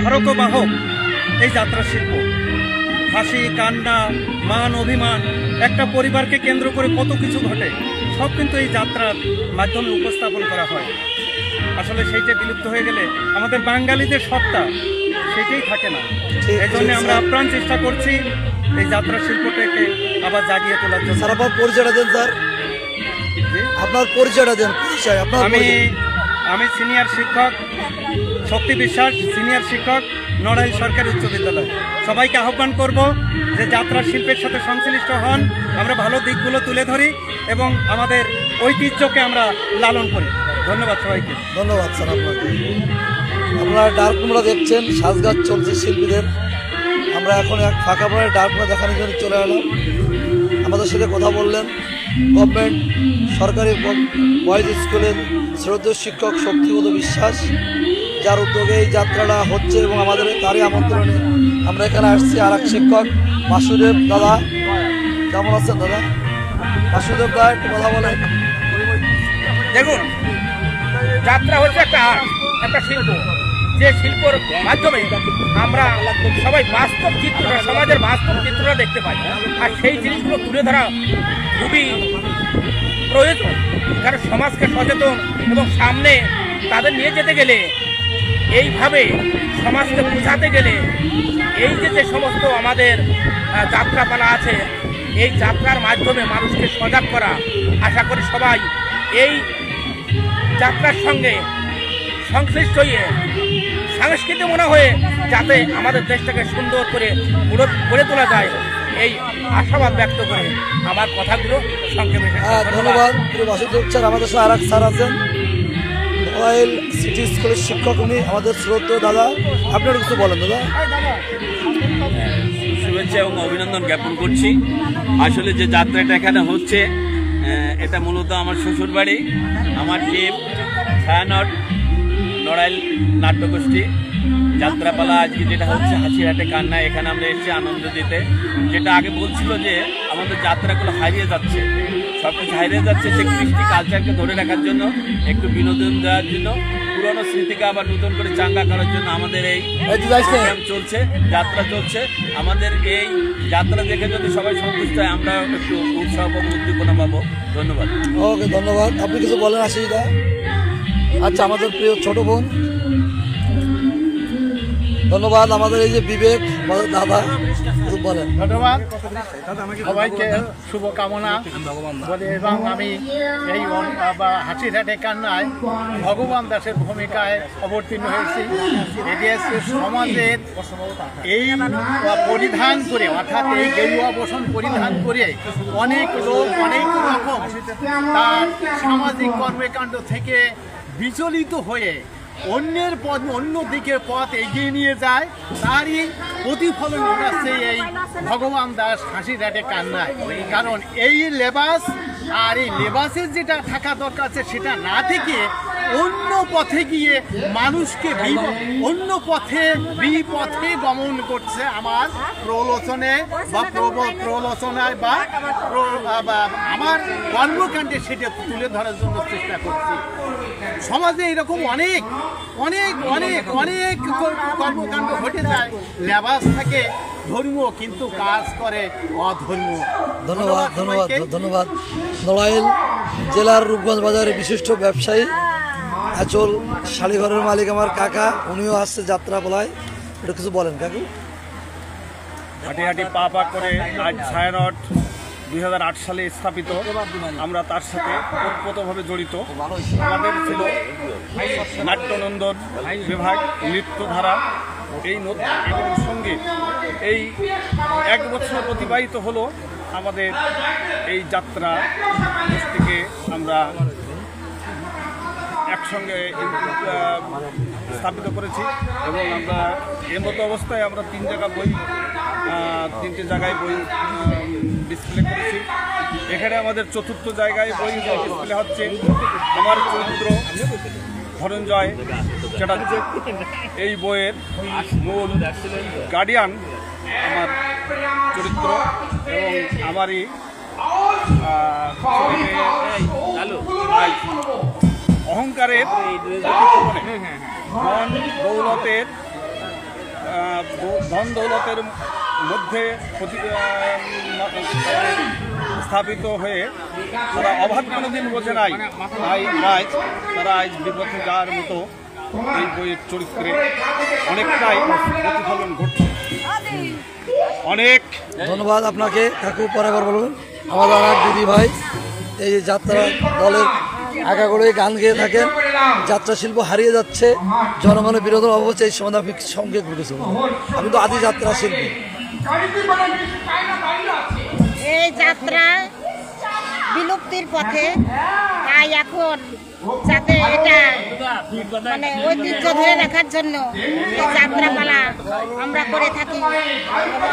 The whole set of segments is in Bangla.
ধারক ও বাহক এই যাত্রা শিল্প। হাসি, কান্না, মান, অভিমান, একটা পরিবারকে কেন্দ্র করে কত কিছু ঘটে, সব কিন্তু এই যাত্রার মাধ্যমে উপস্থাপন করা হয়। আসলে সেইটা বিলুপ্ত হয়ে গেলে আমাদের বাঙালিদের সত্তা সেটাই থাকে না। এই জন্য আমরা আপ্রাণ চেষ্টা করছি এই যাত্রা শিল্পটাকে আবার জাগিয়ে তোলার জন্য। স্যার, আপনার পরিচয়টা দেন স্যার, আপনার পরিচয়টা দেন। আমি সিনিয়র শিক্ষক শক্তি বিশ্বাস, সিনিয়র শিক্ষক, নড়াইল সরকারি উচ্চ বিদ্যালয়। সবাইকে আহ্বান করব যে যাত্রা শিল্পের সাথে সংশ্লিষ্ট হন, আমরা ভালো দিকগুলো তুলে ধরি এবং আমাদের ঐতিহ্যকে আমরা লালন করি। ধন্যবাদ সবাইকে। ধন্যবাদ স্যার আপনাকে। আপনারা ডার্কুমরা দেখছেন, সাজগাছ চলছে শিল্পীদের। আমরা এখন এক ফাঁকা পড়ে ডার্কুমরা দেখানোর জন্য চলে এলাম। আমাদের সাথে কথা বললেন গভর্নমেন্ট সরকারি বয়েজ স্কুলের শ্রদ্ধেয় শিক্ষক শক্তিপদ বিশ্বাস, যার উদ্যোগে এই যাত্রাটা হচ্ছে এবং আমাদের তারই আমন্ত্রণে আমরা এখানে আসছি। আর এক শিক্ষক বাসুদেব দাদা, কেমন আছেন দাদা? বাসুদেব দা একটু কথা বলেন। দেখুন, যাত্রা হচ্ছে একটা আর্ট, একটা শিল্প, যে শিল্পর মাধ্যমে আমরা সবাই বাস্তব চিত্রটা, সমাজের বাস্তব চিত্রটা দেখতে পাই। আর সেই জিনিসগুলো তুলে ধরা খুবই প্রয়োজন, কারণ সমাজকে সচেতন এবং সামনে তাদের নিয়ে যেতে গেলে, এইভাবে সমাজকে বোঝাতে গেলে এই যে সমস্ত আমাদের যাত্রাপালা আছে, এই যাত্রার মাধ্যমে মানুষকে সজাগ করা। আশা করি সবাই এই যাত্রার সঙ্গে সংশ্লিষ্ট হয়ে সাংস্কৃতিক মনে হয়ে যাতে আমাদের দেশটাকে সুন্দর করে গড়ে তোলা যায়, এই আশাবাদ ব্যক্ত করে আমার কথাগুলো সংক্ষেপে। ধন্যবাদ বাসুদেব স্যার। আমাদের সাথে আর এক স্যার আছেন, নড়াইল সিটি স্কুলের শিক্ষক, উনি আমাদের শ্রদ্ধেয় দাদা। আপনারা কিছু বলেন দাদা। শুভেচ্ছা এবং অভিনন্দন জ্ঞাপন করছি। আসলে যে যাত্রাটা এখানে হচ্ছে, এটা মূলত আমার শ্বশুর বাড়ি, আমার টিম ছায়ানট নড়াইল নাট্যগোষ্ঠী যাত্রাপালা আজকে যেটা হচ্ছে হাসিরহাটে কান্না। এখানে আমরা এসেছি আনন্দ দিতে। যেটা আগে বলছিল যে আমাদের যাত্রাগুলো হারিয়ে যাচ্ছে, সব কিছু হারিয়ে যাচ্ছে, সেই কৃষ্টি কালচারকে ধরে রাখার জন্য, একটু বিনোদন দেওয়ার জন্য, পুরনো স্মৃতিকে আবার নতুন করে চাঙ্গা করার জন্য আমাদের এই প্রোগ্রাম চলছে, যাত্রা চলছে। আমাদের এই যাত্রা দেখে যদি সবাই সন্তুষ্ট হয়, আমরা একটু উৎসাহ পাবো, উদ্দীপনা পাবো। ধন্যবাদ। ওকে, ধন্যবাদ। আপনি কিছু বলেন আশিদা? আচ্ছা, আমাদের প্রিয় ছোট বোন। ধন্যবাদ। আমাদের এই যে বিবেক দাদা, বলেন। ধন্যবাদ সবাইকে, শুভকামনা বলে। এবং আমি এই হাসিরহাটে কান্নায় ভগবান দাসের ভূমিকায় অবতীর্ণ হয়েছি। এডিএসি সমাজের এই পরিধান করে, অর্থাৎ এই গেরুয়া বসন পরিধান করে অনেক লোক অনেক রকম তার সামাজিক কর্মকাণ্ড থেকে বিচলিত হয়ে অন্যের পথ, অন্য দিকের পথ এগিয়ে নিয়ে যায়। তারই প্রতিফলন ঘটাচ্ছে এই ভগবান দাস হাসিরহাটে কান্নায়। কারণ এই লেবাস আর এই লেবাসের যেটা থাকা দরকার আছে, সেটা না থেকে অন্য পথে গিয়ে মানুষকে অন্য পথে বিপথে গমন করছে। আমার প্রলোচনায় বা আমার কর্মকাণ্ডে সেটা তুলে ধরার জন্য চেষ্টা করছি। সমাজে এরকম অনেক অনেক অনেক অনেক কর্মকাণ্ড ঘটে যায়, লেবাস থাকে ধর্ম কিন্তু কাজ করে অধর্ম। ধন্যবাদ, ধন্যবাদ, ধন্যবাদ। নড়াইল জেলার রূপগঞ্জ বাজারের বিশিষ্ট ব্যবসায়ী আচল শাড়িঘরের মালিক আমার কাকা, উনিও আসছে যাত্রাপালায়। এটা কিছু বলেন কাকু। হাঁটি হাঁটি পা পা করে আজ ছায়ানট 2008 সালে স্থাপিত। আমরা তার সাথে ওতপ্রোতভাবে জড়িত। আমাদের ছিল নাট্যনন্দন বিভাগ, নৃত্যধারা, এই এবং সঙ্গীত। এই 1 বছর অতিবাহিত হলো আমাদের এই যাত্রা গোষ্ঠীকে আমরা একসঙ্গে স্থাপিত করেছি এবং আমরা এর মতো অবস্থায় আমরা 3টে জায়গায় বই ডিসপ্লে করেছি। এখানে আমাদের 4র্থ জায়গায় বই ডিসপ্লে হচ্ছে আমার চরিত্র ধনঞ্জয় চ্যাটার্জি। এই বইয়ের মূল গার্ডিয়ান আমার চরিত্র এবং আমারই অহংকারের ধন দৌলতের ধন দৌলতের মধ্যে স্থাপিত হয়ে তারা অভাব কোনোদিন বোঝে নাই, তাই আজ তারা আজ বিপথে যাওয়ার মতো এই বইয়ের চরিত্রে অনেকটাই প্রতিফলন ঘটছে। অনেক ধন্যবাদ আপনাকে কাকু। পরে আবার বলবেন। আমাদের আর এক দিদি ভাই এই যে যাত্রা দলের একা করে গান গেয়ে থাকেন। যাত্রা শিল্প হারিয়ে যাচ্ছে, জনগণের বিরোধের অভাব হচ্ছে, এই সম্বন্ধে আপনি সংক্ষেপ কিছু বলুন। আপনি তো আদি যাত্রা শিল্পী। এই যাত্রা বিলুপ্তির পথে, তাই এখন যাতে এটা মানে ঐতিহ্য ধরে রাখার জন্য এই যাত্রাপালা আমরা করে থাকি এবং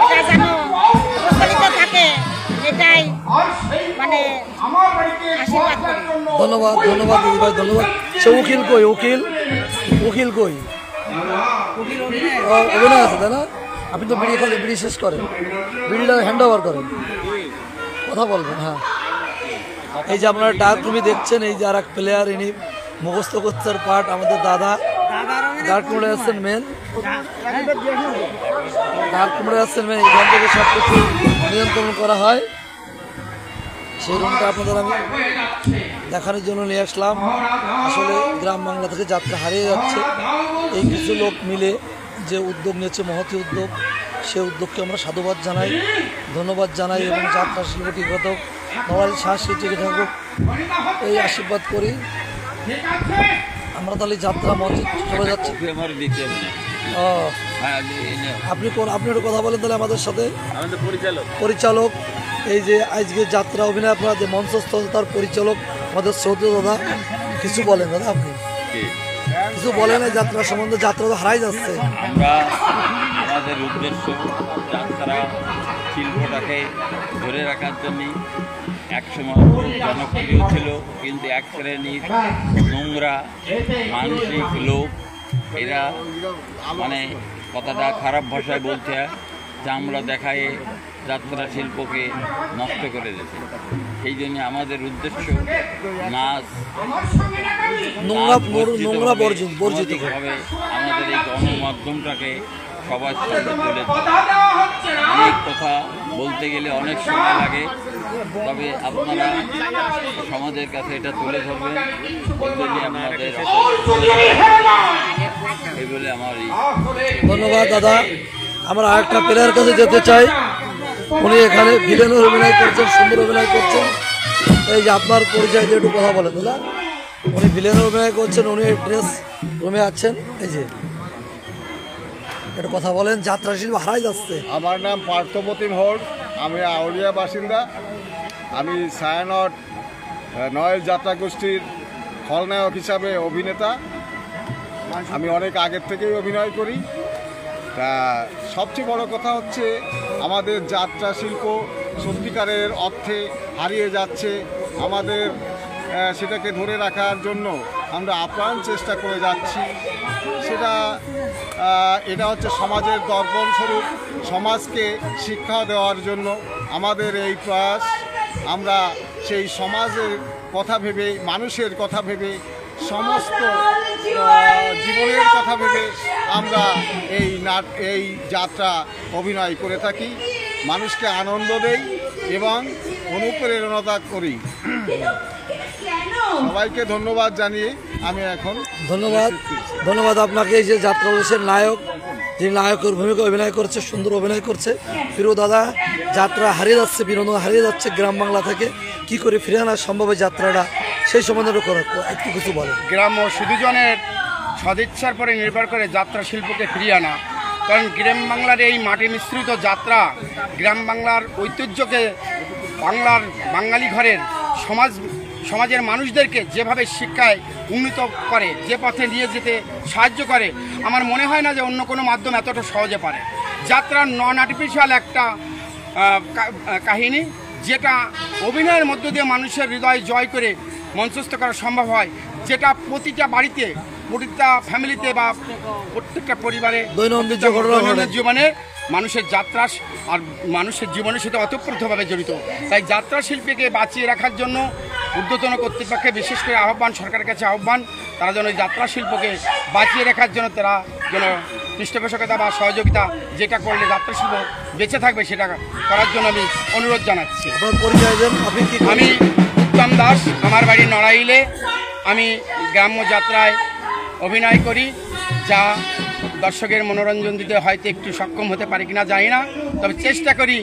এটা যেন প্রচলিত থাকে, এটাই মানে আশীর্বাদ করি। ধন্যবাদ ধন্যবাদ দিদি ভাই, ধন্যবাদ। সে উকিল কই? উকিল উকিল কই? অভিনয় আছে তাই না? আপনি তো বিড়ি খালি, বিড়ি শেষ করেন, বিড়িটা হ্যান্ড ওভার করেন, কথা বলবেন। হ্যাঁ, এই যে আপনারা ডার্ক রুমে দেখছেন, এই যে আর এক প্লেয়ার, ইনি মুখস্থ করছেন পার্ট, আমাদের দাদা ডার্ক রুমে আসছেন মেন, ডার্ক রুমে আসছেন মেন। এখান থেকে সব কিছু নিয়ন্ত্রণ করা হয়। সেই রুমটা আপনাদের আমি দেখানোর জন্য নিয়ে আসলাম। আসলে গ্রাম বাংলা থেকে যাত্রা হারিয়ে যাচ্ছে, এই কিছু লোক মিলে যে উদ্যোগ নিয়েছে, মহতী উদ্যোগ, সে উদ্যোগকে আমরা সাধুবাদ জানাই, ধন্যবাদ জানাই এবং যাত্রা শিল্প ঠিক হতো, নড়াইল সংস্কৃতি টিকে থাকুক, এই আশীর্বাদ করি। আমরা তাহলে যাত্রা মঞ্চে চলে যাচ্ছি। আপনি একটু কথা বলেন তাহলে আমাদের সাথে। পরিচালক এই যে আজকে যাত্রা অভিনয় আপনারা যে মঞ্চস্থ, তার পরিচালক আমাদের শ্রদ্ধেয় দাদা, কিছু বলেন দাদা, আপনি কিছু বলেন এই যাত্রা সম্বন্ধে। যাত্রা তো হারাই যাচ্ছে। আমরা আমাদের উদ্দেশ্য যাত্রা শিল্পটাকে ধরে রাখার জন্য একসময় খুব জনপ্রিয় ছিল, কিন্তু এক শ্রেণীর নোংরা মানসিক লোক, এরা মানে কথাটা খারাপ ভাষায় বলতে হয়, চামড়া দেখায় যাত্রা শিল্পকে নষ্ট করে দিয়েছে। সেই জন্য আমাদের উদ্দেশ্য নাচ নোংরা বর্জিত হবে, আমাদের এই গণমাধ্যমটাকে সবার সামনে তুলে অনেক কথা বলতে গেলে অনেক সময় লাগে, তবে আপনারা সমাজের কাছে এটা তুলে ধরবেন, এই জন্য আমাদের এই বলে আমার। ধন্যবাদ দাদা। আমরা আরেকটা প্লেয়ার কাছে যেতে চাই, উনি এখানে ভিলেনের অভিনয় করছেন, সুন্দর অভিনয় করছেন। এই যে আপনার পরিচয় দিয়ে একটু কথা বলেন দাদা। উনি ভিলেনের অভিনয় করছেন, উনি ড্রেস রুমে আছেন। এই যে একটু কথা বলেন, যাত্রা শিল্প হারাই যাচ্ছে। আমার নাম পার্থপ্রতিম হোর, আমি আউলিয়া বাসিন্দা। আমি ছায়ানট নড়াইল যাত্রা গোষ্ঠীর খলনায়ক হিসাবে অভিনেতা। আমি অনেক আগের থেকেই অভিনয় করি। তা সবচেয়ে বড় কথা হচ্ছে আমাদের যাত্রা শিল্প সত্যিকারের অর্থে হারিয়ে যাচ্ছে। আমাদের সেটাকে ধরে রাখার জন্য আমরা আপ্রাণ চেষ্টা করে যাচ্ছি। এটা হচ্ছে সমাজের দর্পণ স্বরূপ, সমাজকে শিক্ষা দেওয়ার জন্য আমাদের এই প্রয়াস। আমরা সেই সমাজের কথা ভেবে, মানুষের কথা ভেবে, সমস্ত জীবনের কথা ভেবে আমরা এই যাত্রা অভিনয় করে থাকি, মানুষকে আনন্দ দেই এবং অনুপ্রেরণা করি। সবাইকে ধন্যবাদ জানিয়ে আমি এখন ধন্যবাদ আপনাকে। এই যে যাত্রা দেশের নায়ক, যিনি নায়কের ভূমিকা অভিনয় করছে, সুন্দর অভিনয় করছে। প্রিয় দাদা, যাত্রা হারিয়ে যাচ্ছে, বিনোদন হারিয়ে যাচ্ছে গ্রাম বাংলা থেকে, কি করে ফিরে আনা সম্ভব যাত্রাটা, সেই সম্বন্ধে একটু কিছু বলেন। গ্রাম ও সুধীজনের সদিচ্ছার পরে নির্ভর করে যাত্রা শিল্পকে ফিরিয়ে আনা, কারণ গ্রাম বাংলার এই মাটি মিশ্রিত যাত্রা গ্রাম বাংলার ঐতিহ্যকে, বাঙালি ঘরের সমাজের মানুষদেরকে যেভাবে শিক্ষায় উন্নীত করে, যে পথে নিয়ে যেতে সাহায্য করে, আমার মনে হয় না যে অন্য কোনো মাধ্যম এতটা সহজে পারে। যাত্রা নন আর্টিফিশিয়াল একটা কাহিনী, যেটা অভিনয়ের মধ্য দিয়ে মানুষের হৃদয় জয় করে মঞ্চস্থ করা সম্ভব হয়, যেটা প্রতিটা বাড়িতে, প্রতিটা ফ্যামিলিতে বা প্রত্যেকটা পরিবারে দৈনন্দিন জীবনে মানুষের যাত্রা আর মানুষের জীবনের সাথে অতপ্রতভাবে জড়িত। তাই যাত্রা শিল্পীকে বাঁচিয়ে রাখার জন্য ঊর্ধ্বতন কর্তৃপক্ষে বিশেষ করে আহ্বান, সরকারের কাছে আহ্বান, তারা যেন যাত্রা শিল্পকে বাঁচিয়ে রাখার জন্য তারা যেন পৃষ্ঠপোষকতা বা সহযোগিতা যেটা করলে যাত্রা শিল্প বেঁচে থাকবে সেটা করার জন্য আমি অনুরোধ জানাচ্ছি। আপনার পরিচয় দেন, আপনি কি করেন? আমি উত্তম দাস, আমার বাড়ি নড়াইলে। আমি গ্রাম্য যাত্রায় অভিনয় করি, যা দর্শকের মনোরঞ্জন দিতে হয়তো একটু সক্ষম হতে পারি কিনা জানি না, তবে চেষ্টা করি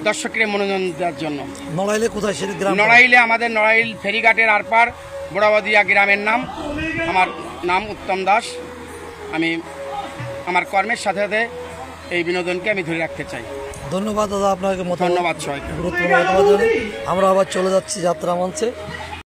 দর্শকের মনোরঞ্জন দেওয়ার জন্য। নড়াইলে কোথায় সেটা গ্রাম? নড়াইলে আমাদের নড়াইল ফেরিঘাটের আরপার বড়াবাদিয়া গ্রামের নাম। আমার নাম উত্তম দাস। আমি আমার কর্মের সাথে সাথে এই বিনোদনকে আমি ধরে রাখতে চাই। ধন্যবাদ দাদা আপনাকে, ধন্যবাদ সবাইকে। গুরুত্বপূর্ণ মতামত। আমরা আবার চলে যাচ্ছি যাত্রা মঞ্চে।